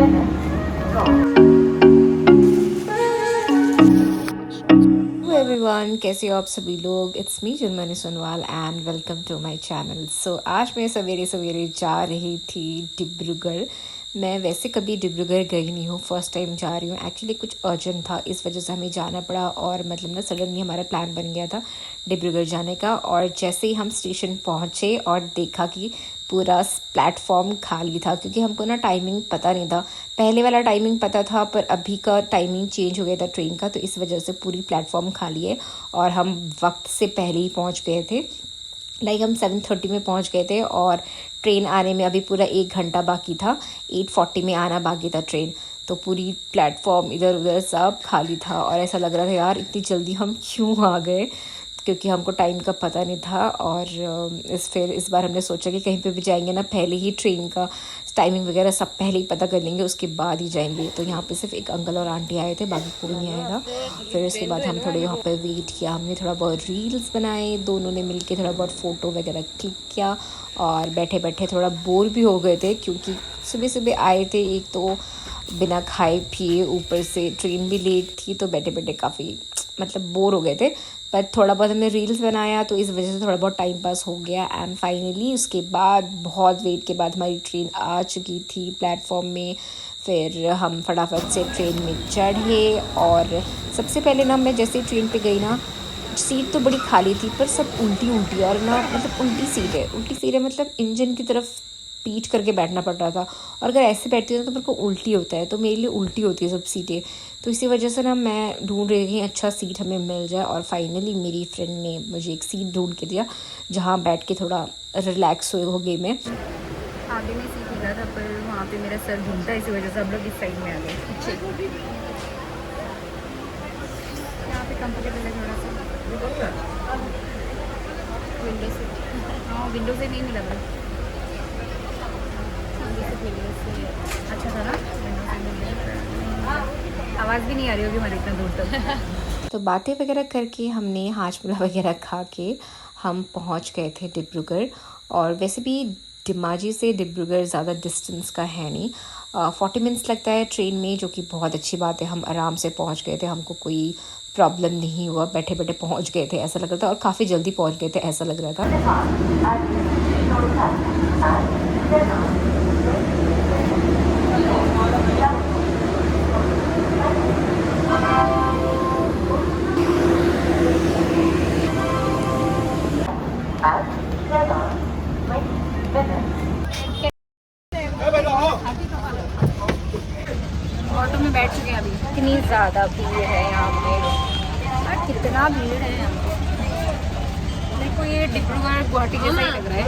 Everyone, कैसे हो आप सभी लोग। It's me Julmoni Sonowal and welcome to my channel. So आज मैं सवेरे सवेरे जा रही थी डिब्रूगढ़। मैं वैसे कभी डिब्रूगढ़ गई नहीं हूँ, फर्स्ट टाइम जा रही हूँ। एक्चुअली कुछ अर्जेंट था, इस वजह से हमें जाना पड़ा और मतलब ना सडनली हमारा प्लान बन गया था डिब्रूगढ़ जाने का। और जैसे ही हम स्टेशन पहुँचे और देखा कि पूरा प्लेटफॉर्म खाली था, क्योंकि हमको ना टाइमिंग पता नहीं था। पहले वाला टाइमिंग पता था पर अभी का टाइमिंग चेंज हो गया था ट्रेन का, तो इस वजह से पूरी प्लेटफॉर्म खाली है। और हम वक्त से पहले ही पहुंच गए थे, हम 7:30 में पहुंच गए थे और ट्रेन आने में अभी पूरा 1 घंटा बाकी था। 8:40 में आना बाकी था ट्रेन। तो पूरी प्लेटफॉर्म इधर उधर सब खाली था और ऐसा लग रहा था यार इतनी जल्दी हम क्यों आ गए, क्योंकि हमको टाइम का पता नहीं था। और इस बार हमने सोचा कि कहीं पे भी जाएंगे ना, पहले ही ट्रेन का टाइमिंग वगैरह सब पहले ही पता कर लेंगे, उसके बाद ही जाएंगे। तो यहाँ पे सिर्फ एक अंकल और आंटी आए थे, बाकी कोई नहीं आया था। फिर उसके बाद हम थोड़े वहाँ पे वेट किया, हमने थोड़ा बहुत रील्स बनाए, दोनों ने मिलके थोड़ा बहुत फ़ोटो वगैरह क्लिक किया। और बैठे बैठे थोड़ा बोर भी हो गए थे, क्योंकि सुबह सुबह आए थे, एक तो बिना खाए पिए, ऊपर से ट्रेन भी लेट थी, तो बैठे बैठे काफ़ी मतलब बोर हो गए थे। पर थोड़ा बहुत हमने रील्स बनाया, तो इस वजह से थोड़ा बहुत टाइम पास हो गया। एंड फाइनली उसके बाद बहुत वेट के बाद हमारी ट्रेन आ चुकी थी प्लेटफॉर्म में। फिर हम फटाफट से ट्रेन में चढ़े और सबसे पहले ना मैं जैसे ट्रेन पे गई ना, सीट तो बड़ी खाली थी पर सब उल्टी उल्टी, और ना मतलब उल्टी सीट है मतलब इंजन की तरफ पीठ करके बैठना पड़ रहा था। और अगर ऐसे बैठती हूँ तो मेरे को उल्टी होता है, तो मेरे लिए उल्टी होती है सब सीटें। तो इसी वजह से ना मैं ढूंढ रही थी अच्छा सीट हमें मिल जाए, और फाइनली मेरी फ्रेंड ने मुझे एक सीट ढूंढ के दिया जहाँ बैठ के थोड़ा रिलैक्स हो गई मैं। आगे में सीट मिला था पर वहाँ पे मेरा सर घूमता है, इसी वजह से हम लोग इस साइड में आ गए। यहाँ पे कंफर्टेबल है थोड़ा सा। विंडो से, हाँ विंडो से नहीं मिला भाई, विंडो से अच्छा था ना, विंडो से मिल गया। आवाज़ भी नहीं आ रही होगी हमारे इतना दूर तक। तो बातें वगैरह करके हमने हाजमोला वगैरह खा के हम पहुंच गए थे डिब्रूगढ़। और वैसे भी डिमाजी से डिब्रूगढ़ ज़्यादा डिस्टेंस का है नहीं, 40 मिनट्स लगता है ट्रेन में, जो कि बहुत अच्छी बात है। हम आराम से पहुंच गए थे, हमको कोई प्रॉब्लम नहीं हुआ, बैठे बैठे पहुंच गए थे ऐसा लग रहा था, और काफ़ी जल्दी पहुंच गए थे ऐसा लग रहा था। ऑटो में बैठ चुके हैं अभी। इतनी ज़्यादा भीड़ है यहाँ पे यार, कितना भीड़ है यहाँ पे। मेरे को ये डिब्रूगढ़ गुवाहाटी जैसा ही लग रहा है।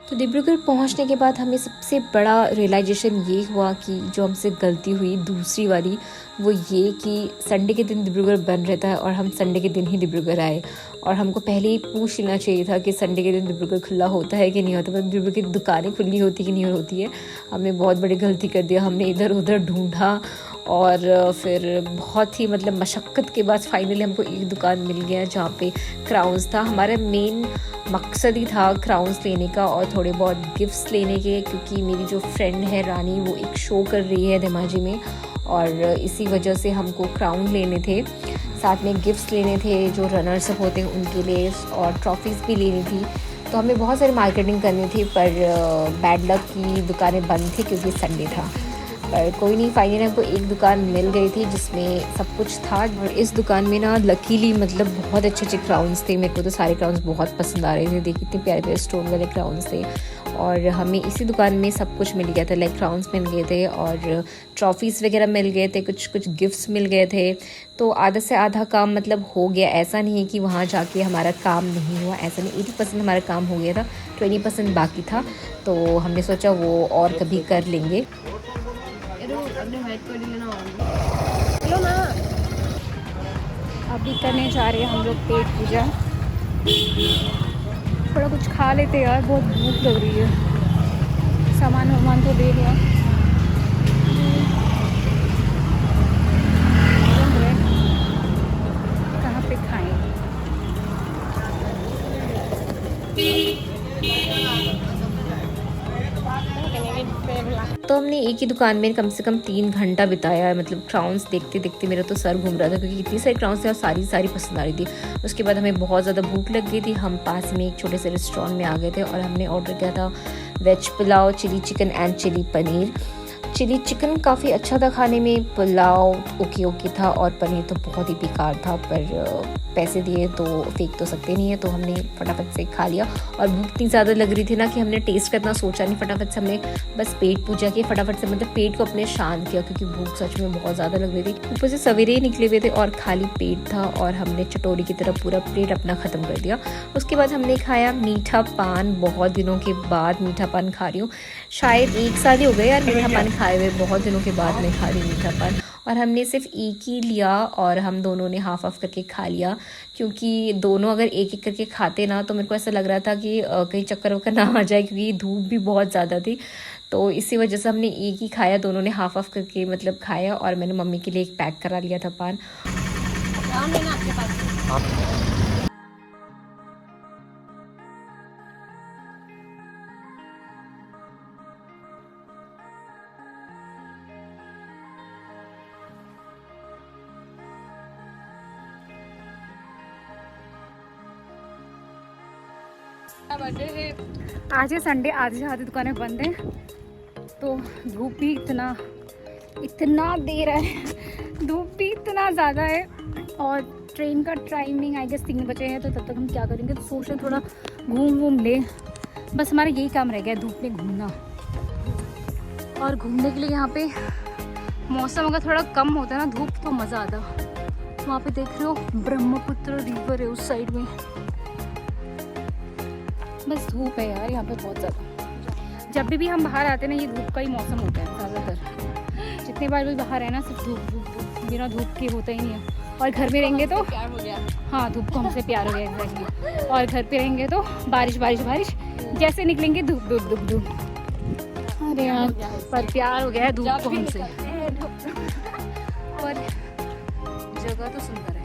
तो डिब्रूगढ़ पहुंचने के बाद हमें सबसे बड़ा रियलाइजेशन ये हुआ कि जो हमसे गलती हुई दूसरी वाली, वो ये कि संडे के दिन डिब्रूगढ़ बंद रहता है और हम संडे के दिन ही डिब्रूगढ़ आए। और हमको पहले ही पूछ लेना चाहिए था कि संडे के दिन डिब्रूगढ़ खुला होता है कि नहीं होता, मतलब डिब्रूगढ़ की दुकानें खुली होती कि नहीं होती है। हमने बहुत बड़ी गलती कर दिया, हमने इधर उधर ढूंढा और फिर बहुत ही मतलब मशक्क़त के बाद फाइनली हमको एक दुकान मिल गया जहाँ पे क्राउन्स था। हमारा मेन मकसद ही था क्राउन्स लेने का और थोड़े बहुत गिफ्ट्स लेने के, क्योंकि मेरी जो फ्रेंड है रानी, वो एक शो कर रही है धेमाजी में, और इसी वजह से हमको क्राउन लेने थे, साथ में गिफ्ट्स लेने थे जो रनर्स अप होते हैं उनके लिए, और ट्रॉफीज़ भी लेनी थी। तो हमें बहुत सारी मार्केटिंग करनी थी, पर बैड लक की दुकानें बंद थी क्योंकि संडे था। पर कोई नहीं, फाइनली हमको एक दुकान मिल गई थी जिसमें सब कुछ था। और इस दुकान में ना लकीली मतलब बहुत अच्छे अच्छे क्राउन्स थे। मेरे को तो सारे क्राउन्स बहुत पसंद आ रहे थे, देखिए इतने प्यारे प्यारे स्टोन वाले क्राउन्स थे। और हमें इसी दुकान में सब कुछ मिल गया था, लाइक क्राउन्स मिल गए थे और ट्रॉफीज़ वगैरह मिल गए थे, कुछ कुछ गिफ्ट्स मिल गए थे। तो आधा से आधा काम मतलब हो गया। ऐसा नहीं है कि वहाँ जाके हमारा काम नहीं हुआ, ऐसा नहीं, 80% हमारा काम हो गया था, 20% बाकी था। तो हमने सोचा वो और कभी कर लेंगे। अभी करने जा रहे हैं हम लोग पेट पूजा। थोड़ा कुछ खा लेते यार, बहुत भूख लग रही है। सामान वामान तो दे लिया, कहाँ पे तो हमने एक ही दुकान में कम से कम 3 घंटा बिताया है। मतलब क्राउन्स देखते देखते मेरा तो सर घूम रहा था, क्योंकि इतनी सारी क्राउन्स थी और सारी पसंद आ रही थी। उसके बाद हमें बहुत ज़्यादा भूख लग गई थी। हम पास में एक छोटे से रेस्टोरेंट में आ गए थे और हमने ऑर्डर किया था veg pulao, chilli chicken and chilli paneer. Chilli chicken काफ़ी अच्छा था खाने में, पुलाव ओके था और पनीर तो बहुत ही बेकार था। पर पैसे दिए तो फेंक तो सकते नहीं है, तो हमने फटाफट से खा लिया। और भूख इतनी ज़्यादा लग रही थी ना कि हमने टेस्ट करना सोचा नहीं, फटाफट से हमने बस पेट पूजा किया, फटाफट से मतलब पेट को अपने शांत किया, क्योंकि भूख सच में बहुत ज़्यादा लग रही थी। ऊपर से सवेरे ही निकले हुए थे और खाली पेट था और हमने चटोरी की तरफ पूरा प्लेट अपना ख़त्म कर दिया। उसके बाद हमने खाया मीठा पान। बहुत दिनों के बाद मीठा पान खा रही हूँ, शायद 1 साल ही हो गए यार मीठा पान खाए हुए, बहुत दिनों के बाद मैं खा रही हूँ मीठा पान। और हमने सिर्फ एक ही लिया और हम दोनों ने हाफ करके खा लिया, क्योंकि दोनों अगर एक करके खाते ना तो मेरे को ऐसा लग रहा था कि कहीं चक्कर वक्कर ना आ जाए, क्योंकि धूप भी बहुत ज़्यादा थी। तो इसी वजह से हमने एक ही खाया, दोनों ने हाफ करके मतलब खाया। और मैंने मम्मी के लिए एक पैक करा लिया था पान। आपके पास आज है संडे, आधी से आधी दुकानें बंद हैं, तो धूप भी इतना दे रहा है, धूप भी इतना ज़्यादा है। और ट्रेन का टाइमिंग आई गेस 3 बजे है, तो तब तक हम क्या करेंगे, तो सोच रहे थोड़ा घूम ले। बस हमारा यही काम रह गया है, धूप में घूमना। और घूमने के लिए यहाँ पे मौसम अगर थोड़ा कम होता है ना धूप, तो मज़ा आता। वहाँ पे देख रहे हो ब्रह्मपुत्र रिवर है उस साइड में, बस धूप है यार यहाँ पे बहुत ज़्यादा। जब भी हम बाहर आते हैं ना, ये धूप का ही मौसम होता है ज़्यादातर। जितने बार भी बाहर है ना, सिर्फ धूप, बिना धूप के होता ही नहीं है। और घर में रहेंगे तो प्यार हो गया। हाँ, धूप को हमसे प्यार हो गया एग्जैक्टली। और घर पे रहेंगे तो बारिश, जैसे निकलेंगे धूप। अरे यार, पर प्यार हो गया है धूप को हमसे। और जगह तो सुंदर है।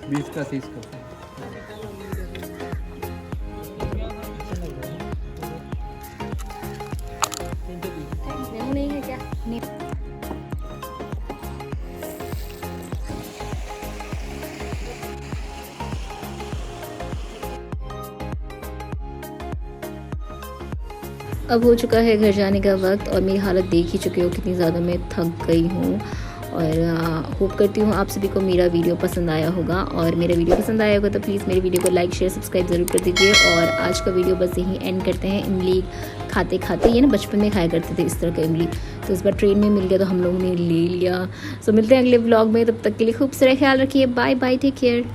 बीस का 30 का। नहीं है क्या? नहीं। अब हो चुका है घर जाने का वक्त और मेरी हालत देख ही चुके हो कितनी ज़्यादा मैं थक गई हूँ। और होप करती हूँ आप सभी को मेरा वीडियो पसंद आया होगा। और मेरा वीडियो पसंद आया होगा तो प्लीज़ मेरे वीडियो को लाइक शेयर सब्सक्राइब ज़रूर कर दीजिए। और आज का वीडियो बस यहीं एंड करते हैं। इमली खाते खाते, ये ना बचपन में खाया करते थे इस तरह का इमली, तो इस बार ट्रेन में मिल गया तो हम लोगों ने ले लिया। सो मिलते हैं अगले व्लॉग में, तब तक के लिए खूब सारा ख्याल रखिए। Bye bye, take care.